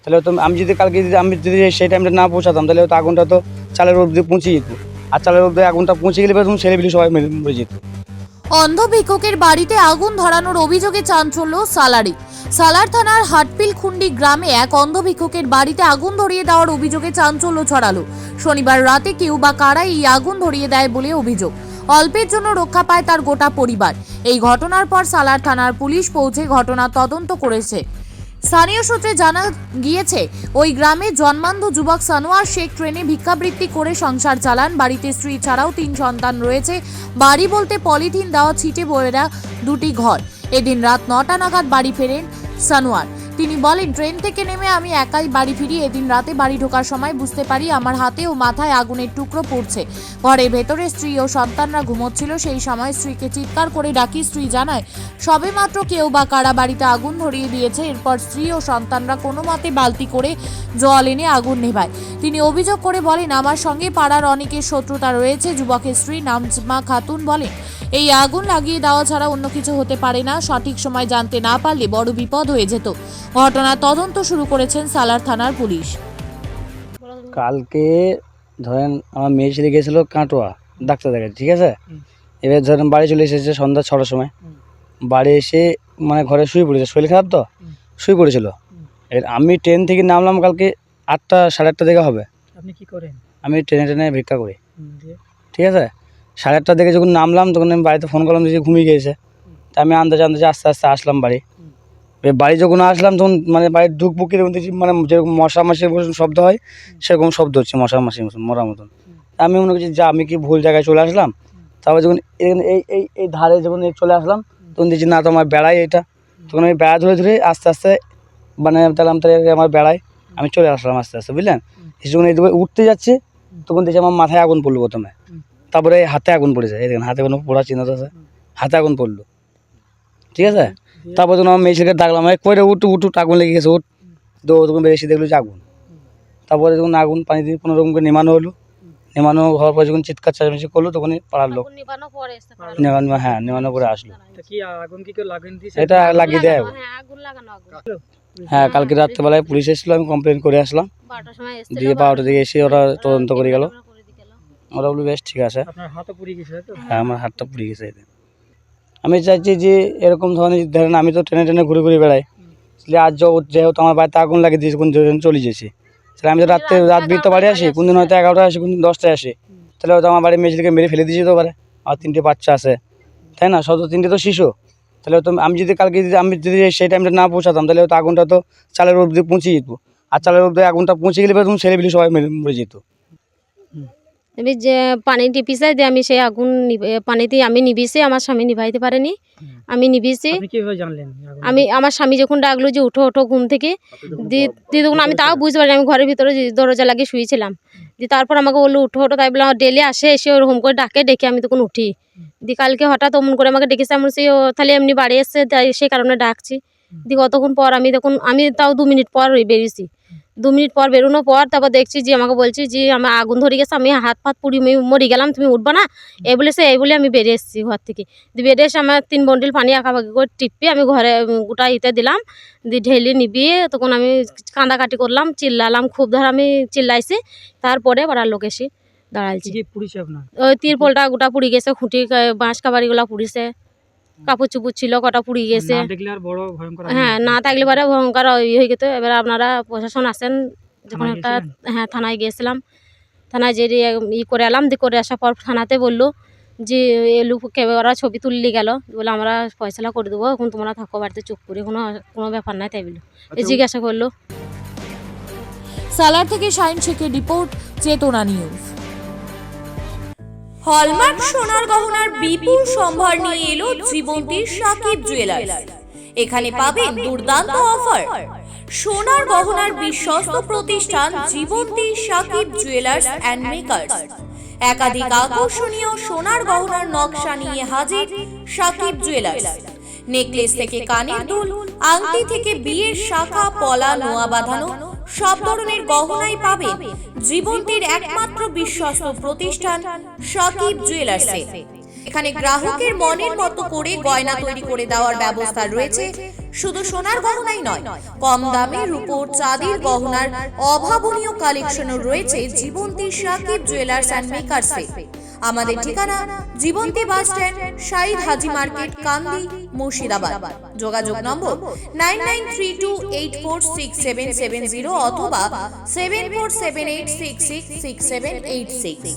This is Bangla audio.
তাহলে তো আমি যদি কালকে যদি সেই টাইমটা না পৌঁছাতাম তাহলে তো আগুনটা তো চালের অবধি পৌঁছে যেত, আর চালের অবধি আগুনটা পৌঁছে গেলে তখন ছেলেপিলে সবাই মরে যেত। অন্ধ ভিক্ষুকের বাড়িতে আগুন ধরানোর অভিযোগে চাঞ্চল্য সালারে। সালার থানার হাটপিলখুন্ডি গ্রামে এক অন্ধ ভিক্ষুকের বাড়িতে আগুন ধরিয়ে দেওয়ার অভিযোগে চাঞ্চল্য ছড়ালো। শনিবার রাতে কেউ বা কারা এই আগুন ধরিয়ে দেয় বলে অভিযোগ। অল্পের জন্য রক্ষা পায় তার গোটা পরিবার। এই ঘটনার পর সালার থানার পুলিশ পৌঁছে ঘটনা তদন্ত করেছে। স্থানীয় সূত্রে জানা গিয়েছে, ওই গ্রামে জন্মান্ধ যুবক সানোয়ার শেখ ট্রেনে ভিক্ষাবৃত্তি করে সংসার চালান। বাড়িতে স্ত্রী ছাড়াও 3 সন্তান রয়েছে। বাড়ি বলতে পলিথিন দেওয়া ছিটে পড়া 2টি ঘর। এদিন রাত 9টা নাগাদ বাড়ি ফেরেন সানোয়ার। তিনি বলেন, ট্রেন থেকে নেমে আমি একাই বাড়ি ফিরি। এদিন রাতে বাড়ি ঢোকার সময় বুঝতে পারি আমার হাতে ও মাথায় আগুনের টুকরো পড়ছে। ঘরের ভেতরে স্ত্রী ও সন্তানরা ঘুমোচ্ছিল। সেই সময় স্ত্রীকে চিৎকার করে ডাকি। স্ত্রী জানায়, সবেমাত্র কেউ বা কারা বাড়িতে আগুন ধরিয়ে দিয়েছে। এরপর স্ত্রী ও সন্তানরা কোনো মতে বালতি করে জল এনে আগুন নেভায়। তিনি অভিযোগ করে বলেন, আমার সঙ্গে পাড়ার অনেকের শত্রুতা রয়েছে। যুবকের স্ত্রী নাজমা খাতুন বলেন, এই আগুন লাগিয়ে দেওয়া ছাড়া অন্য কিছু হতে পারে না। সঠিক সময় জানতে না পারলে বড় বিপদ হয়ে যেত। ঘটনার তদন্ত শুরু করেছেন সালার থানার পুলিশ। কালকে ধরেন আমার মেয়ে ছেলে গেছিলো কাটোয়া ডাক্তার দেখাতে, ঠিক আছে। এবার ধরেন বাড়ি চলে এসেছে সন্ধ্যা 6টার সময়। বাড়ি এসে মানে ঘরে শুয়ে পড়েছে, শরীর খারাপ তো শুয়ে পড়েছিল। এবার আমি ট্রেন থেকে নামলাম কালকে 8টা সাড়ে 8টা দিকে হবে। আপনি কি করেন? আমি ট্রেনে ভিক্ষা করি, দিয়ে ঠিক আছে। সাড়ে 8টার দিকে যখন নামলাম তখন আমি বাড়িতে ফোন করলাম যে ঘুমিয়ে গিয়েছে। তা আমি আন্দাজে আস্তে আস্তে আসলাম বাড়ি। এবার বাড়ি যখন আসলাম তখন মানে বাড়ির ঢুকবো কিরকম দেখছি মানে যেরকম মশা মাছির শব্দ হয় সেরকম শব্দ হচ্ছে, মশা মাছির মতন মরার মতন। আমি মনে করছি যে আমি কি ভুল জায়গায় চলে আসলাম। তারপর যখন এই এই এই ধারে যখন চলে আসলাম তখন দেখছি না, তো আমার বেড়াই এটা। তখন আমি বেড়া ধরে ধরে আস্তে আস্তে মানে তাহলে আমার বেড়ায় আমি চলে আসলাম আস্তে আস্তে, বুঝলেন। যখন এই উঠতে যাচ্ছে তখন দেখছি আমার মাথায় আগুন পড়লো প্রথমে, তারপরে হাতে আগুন পড়েছে। এই দেখেন হাতে কোনো পোড়া চিহ্ন আছে, হাতে আগুন পড়লো, ঠিক আছে। তারপর যখন আমার মেয়ে ছেলেকে ডাকলাম, কইরে উঠ উঠ উঠ, আগুন লেগে গেছে, উঠ। তো তখন বেশি দেখলো যে আগুন। তারপরে যখন আগুন পানি দিয়ে কোনো রকম করে নেমানো হলো, নেমানো হওয়ার পর যখন চিৎকার চাচামেচি করলো তখনই পাড়ার লোক নেমানো পরে আসলো। কি আগুন কি কেউ লাগিয়ে দিয়েছে? এটা লাগিয়ে দেয়। হ্যাঁ, কালকে রাত্রেবেলায় পুলিশ এসেছিলো, আমি কমপ্লেন করে আসলাম। দিয়ে 12টা দিকে এসে ওরা তদন্ত করে গেল। ওরা বললো বেশ ঠিক আছে। আপনার হাতও পুড়ে গেছে তো? হ্যাঁ, আমার হাতটা পুড়ে গেছে। আমি চাইছি যে এরকম ধরনের ধরেন আমি তো ট্রেনে ট্রেনে ঘুরে ঘুরে বেড়াই, তাহলে আজ যেহেতু আমার বাড়িতে আগুন লাগিয়ে দিয়েছে, কোন চলে যেছি, তাহলে আমি তো রাত বিরতে বাড়ি আসি, কোনদিন হয়তো 11টায় আসি, কোনদিন 10টায় আসি। তাহলে হয়তো আমার বাড়ির মেয়ে ছেলেকে মেরে ফেলে দিয়েছে তো পারে। আর 3টে বাচ্চা আছে, তাই না, সব 3টে তো শিশু। তাহলে তো আমি যদি কালকে যদি সেই টাইমটা না পৌঁছাতাম তাহলে তো আগুনটা তো চালের অবধি পৌঁছে যেত, আর চালের অবধি আগুনটা পৌঁছে গেলে তখন ছেলেপিলে সবাই মরে যেত। আমি যে পানি টিপিসাই দিয়ে আমি সেই আগুন পানিতে আমি নিভিয়েছি, আমার স্বামী নিভাইতে পারেনি, আমি নিভিয়েছি। আপনি কিভাবে জানলেন? আমি আমার স্বামী যখন ডাকলো যে উঠো ওঠো ঘুম থেকে, দিয়ে তখন আমি তাও বুঝতে পারিনি, আমি ঘরের ভিতরে দরজা লাগিয়ে শুয়েছিলাম। দিয়ে তারপর আমাকে বললো উঠো ওঠো, তাই বলে আমার ডেলি আসে, এসে ওরকম করে ডেকে আমি তখন উঠি। দিয়ে কালকে হঠাৎ অমন করে আমাকে ডেকেছে, আমি বলছি ও তাহলে এমনি বাড়ি এসছে, তাই সেই কারণে ডাকছি। দিয়ে কতক্ষণ পর আমি তাও 2 মিনিট পর বেরিয়েছি। 2 মিনিট পর বেরোনোর পর তারপর দেখছি যে আমাকে বলছি যে আমার আগুন ধরে গেছে, আমি হাত ফাত পুড়ি মরে গেলাম, তুমি উঠবা না, এই বলে আমি বেরিয়ে এসেছি ঘর থেকে। দিয়ে বেরিয়ে এসে আমার 3 বন্ডিল পানি আঁকাবাকি করে টিপে আমি ঘরে গোটা ইতে দিলাম। দিয়ে ঢেলে নিবিয়ে তখন আমি কান্দাকাটি করলাম, চিল্লালাম, খুব ধর আমি চিল্লাইছি। তারপরে পাড়ার লোক এসে দাঁড়াইছি। ওই তিরপলটা গোটা পুড়ি গেছে, খুঁটি বাঁশ কাবাড়িগুলো পুড়িছে, কাপড় চুপুর ছিল কটা পুড়িয়ে গেছে। হ্যাঁ, না থাকলে পরে ভয়ঙ্কর হয়ে যেত। এবার আপনারা প্রশাসন আসেন, যখন একটা হ্যাঁ থানায় গিয়েছিলাম, থানায় যে করে এলাম। দিয়ে করে আসার পর থানাতে বললো যে এলুকে ওরা ছবি তুললি গেল, বলে আমরা ফয়সলা করে দেবো, এখন তোমরা থাকো বাড়িতে চুপ করে, কোনো ব্যাপার নাই, তাই বললো। জিজ্ঞাসা করলো। সালার থেকে শাহিন শেখের রিপোর্ট, চেতনা নিউজ। হলমার্ক সোনার গহনার বিপুল সম্ভার নিয়ে এলো জীবন্তীর সাকিব জুয়েলার্স। এখানে পাবেন দুর্দান্ত অফার। সোনার গহনার বিশ্বস্ত প্রতিষ্ঠান Jibonti Sakib jewellers and makers. একাধিক আকর্ষণীয় সোনার গহনার নকশা নিয়ে হাজির সাকিব জুয়েলার্স। নেকলেস থেকে কানের দুল, আংটি থেকে বিয়ের শাখা পলা নোয়া বাঁধানো সব ধরনের গহনাই পাবেন জীবন্তীর একমাত্র বিশ্বস্ত প্রতিষ্ঠান সাকিব জুয়েলার্সে। এখানে গ্রাহকের মনের মতো করে গয়না তৈরি করে দেওয়ার ব্যবস্থা রয়েছে শুধু সোনার গহনাই নয়, কম দামে রূপোর চাঁদির গহনার অভাবনীয় কালেকশনও রয়েছে জীবন্তী সাকিব জুয়েলার্স অ্যান্ড মেকার্সে। আমাদের ঠিকানা জীবন্তী বাস স্ট্যান্ড, শাহিদ হাজি মার্কেট, কান্দি, মুর্শিদাবাদ। যোগাযোগ নম্বর 9932846770 অথবা 7478666786।